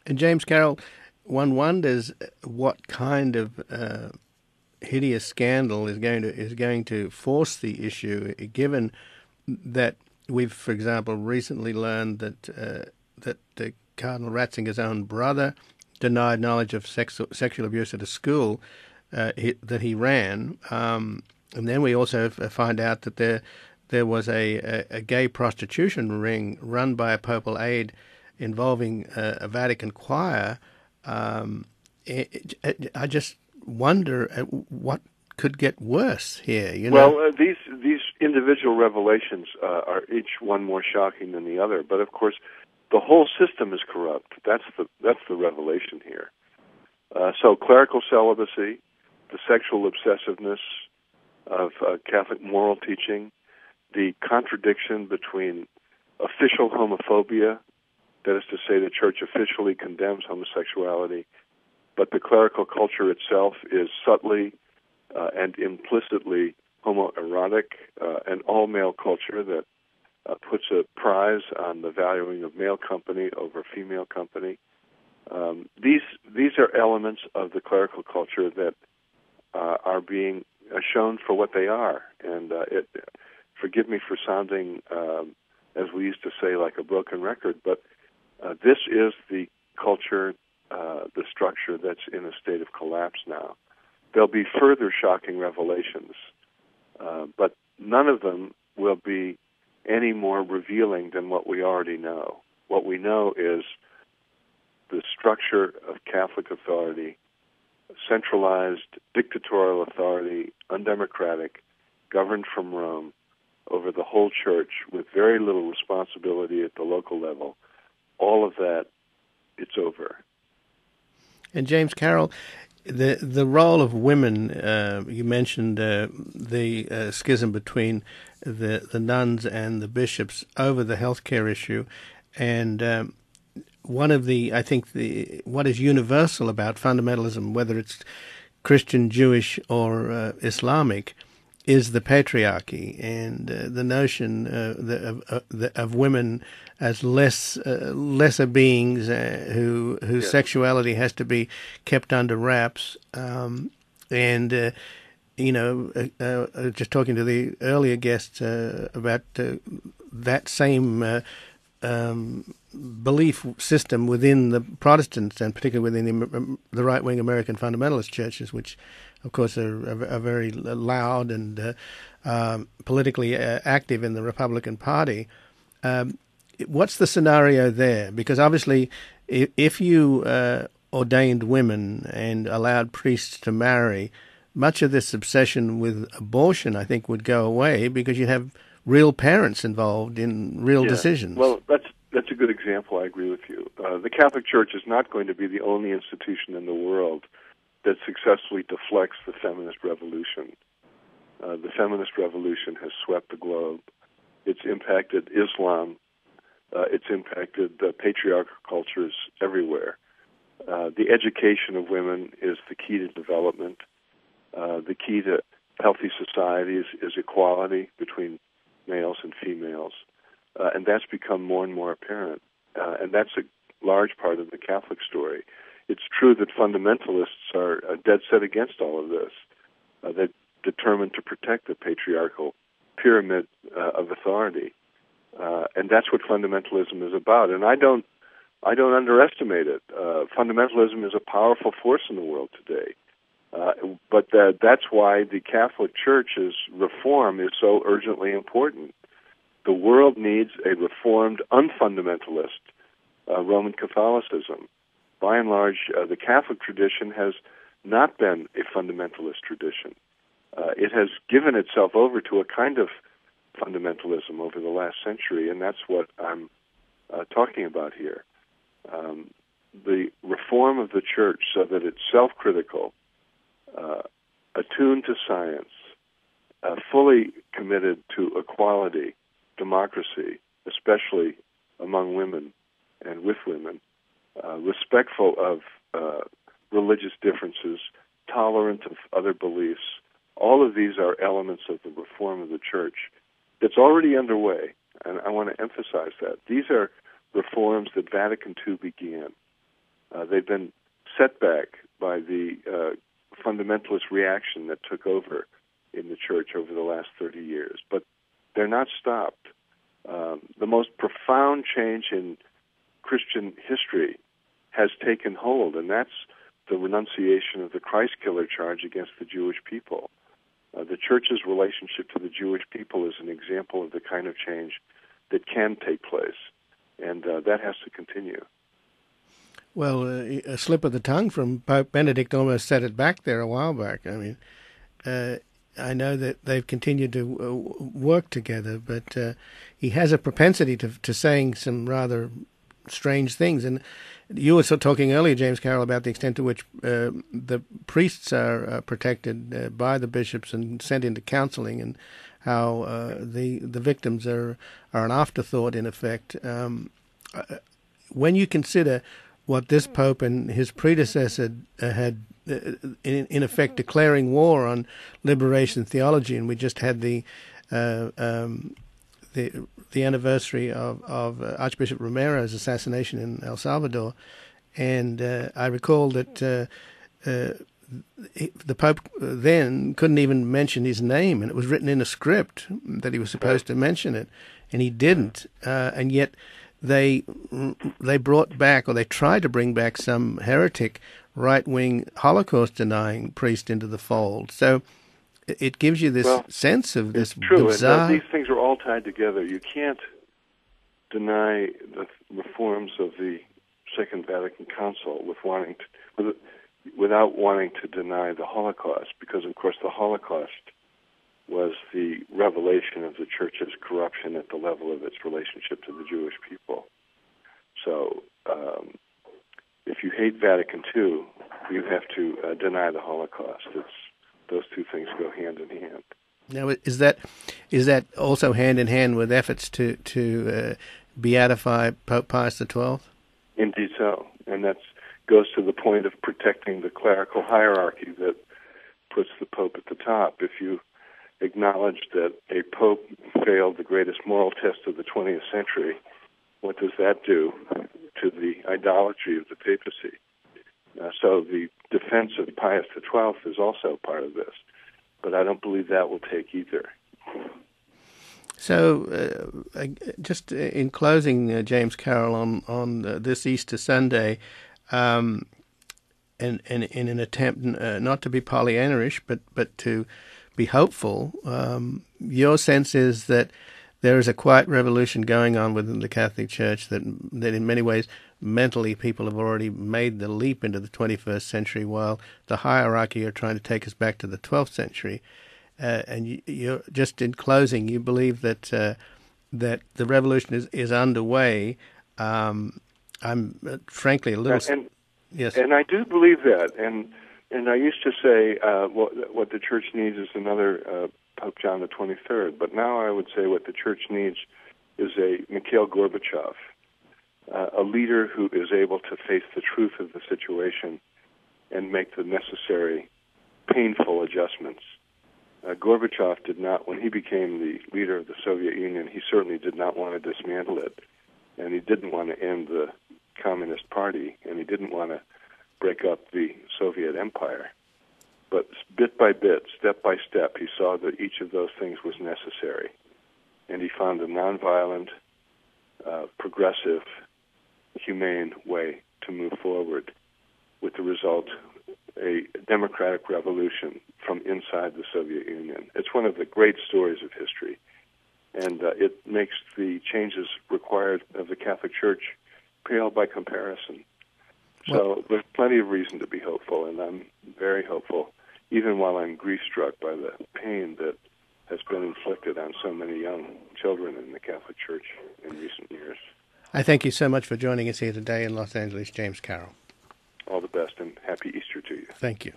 And James Carroll, one wonders what kind of hideous scandal is going to force the issue, given that we've, for example, recently learned that Cardinal Ratzinger's own brother denied knowledge of sexual abuse at a school that he ran, and then we also find out that there was a gay prostitution ring run by a papal aide involving a Vatican choir. I just wonder what could get worse here. Well, these individual revelations are each one more shocking than the other. But of course, the whole system is corrupt. That's the revelation here. So clerical celibacy, the sexual obsessiveness of Catholic moral teaching, the contradiction between official homophobia, that is to say, the Church officially condemns homosexuality, but the clerical culture itself is subtly and implicitly homoerotic, an all-male culture that puts a prize on the valuing of male company over female company. These are elements of the clerical culture that are being shown for what they are. And forgive me for sounding, as we used to say, like a broken record, but this is the culture, the structure that's in a state of collapse now. There'll be further shocking revelations, but none of them will be any more revealing than what we already know. What we know is the structure of Catholic authority, centralized dictatorial authority, undemocratic, governed from Rome over the whole church with very little responsibility at the local level. All of that, it's over. And James Carroll, the role of women, you mentioned the schism between the nuns and the bishops over the healthcare issue, and one of what is universal about fundamentalism, whether it's Christian, Jewish, or Islamic, is the patriarchy and the notion of women as lesser beings whose sexuality has to be kept under wraps. Just talking to the earlier guests about that same belief system within the Protestants, and particularly within the right-wing American fundamentalist churches, which, of course, are very loud and politically active in the Republican Party. What's the scenario there? Because obviously, if you ordained women and allowed priests to marry, much of this obsession with abortion, I think, would go away because you'd have real parents involved in real decisions. Well, that's a good example. I agree with you. The Catholic Church is not going to be the only institution in the world that successfully deflects the feminist revolution. The feminist revolution has swept the globe. It's impacted Islam. It's impacted patriarchal cultures everywhere. The education of women is the key to development. The key to healthy societies is equality between males and females. And that's become more and more apparent. And that's a large part of the Catholic story. It's true that fundamentalists are dead set against all of this. They're determined to protect the patriarchal pyramid of authority. And that's what fundamentalism is about. And I don't underestimate it. Fundamentalism is a powerful force in the world today. But that's why the Catholic Church's reform is so urgently important. The world needs a reformed, unfundamentalist Roman Catholicism. By and large, the Catholic tradition has not been a fundamentalist tradition. It has given itself over to a kind of fundamentalism over the last century, and that's what I'm talking about here. The reform of the Church so that it's self-critical, attuned to science, fully committed to equality, democracy, especially among women and with women, respectful of religious differences, tolerant of other beliefs. All of these are elements of the reform of the Church that's already underway, and I want to emphasize that. These are reforms that Vatican II began. They've been set back by the fundamentalist reaction that took over in the church over the last 30 years. But they're not stopped. The most profound change in Christian history has taken hold, and that's the renunciation of the Christ killer charge against the Jewish people. The church's relationship to the Jewish people is an example of the kind of change that can take place, and that has to continue. Well, a slip of the tongue from Pope Benedict almost set it back there a while back. I mean, I know that they've continued to work together, but he has a propensity to saying some rather strange things. And you were talking earlier, James Carroll, about the extent to which the priests are protected by the bishops and sent into counseling, and how the victims are an afterthought, in effect. When you consider what this Pope and his predecessor had, in effect, declaring war on liberation theology, and we just had the anniversary of Archbishop Romero's assassination in El Salvador, and I recall that the Pope then couldn't even mention his name, and it was written in a script that he was supposed to mention it, and he didn't, and yet they brought back, or they tried to bring back, some heretic right-wing Holocaust-denying priest into the fold. So it gives you this sense of this bizarre... True, these things are all tied together. You can't deny the reforms of the Second Vatican Council without wanting to deny the Holocaust, because, of course, the Holocaust was the revelation of the Church's corruption at the level of its relationship to the Jewish people. So if you hate Vatican II, you have to deny the Holocaust. Those two things go hand in hand. Now, is that also hand in hand with efforts to beatify Pope Pius XII? Indeed so, and that goes to the point of protecting the clerical hierarchy that puts the Pope at the top. If you acknowledge that a Pope failed the greatest moral test of the 20th century, what does that do to the idolatry of the papacy? So the defense of Pius XII is also part of this, but I don't believe that will take either. So, just in closing, James Carroll, on this Easter Sunday, and in an attempt not to be Pollyannaish, but to be hopeful, your sense is that there is a quiet revolution going on within the Catholic Church, that in many ways mentally people have already made the leap into the 21st century, while the hierarchy are trying to take us back to the 12th century. And you're just in closing, you believe that that the revolution is underway. I'm frankly a little... Yes. And I do believe that. And I used to say what the Church needs is another Pope John the 23rd. But now I would say what the Church needs is a Mikhail Gorbachev, a leader who is able to face the truth of the situation and make the necessary painful adjustments. Gorbachev did not, when he became the leader of the Soviet Union, he certainly did not want to dismantle it, and he didn't want to end the Communist Party, and he didn't want to break up the Soviet Empire. But bit by bit, step by step, he saw that each of those things was necessary, and he found a nonviolent, progressive, humane way to move forward, with the result a democratic revolution from inside the Soviet Union. It's one of the great stories of history, and it makes the changes required of the Catholic Church pale by comparison. So there's plenty of reason to be hopeful, and I'm very hopeful, even while I'm grief-struck by the pain that has been inflicted on so many young children in the Catholic Church in recent years. I thank you so much for joining us here today in Los Angeles, James Carroll. All the best, and happy Easter to you. Thank you.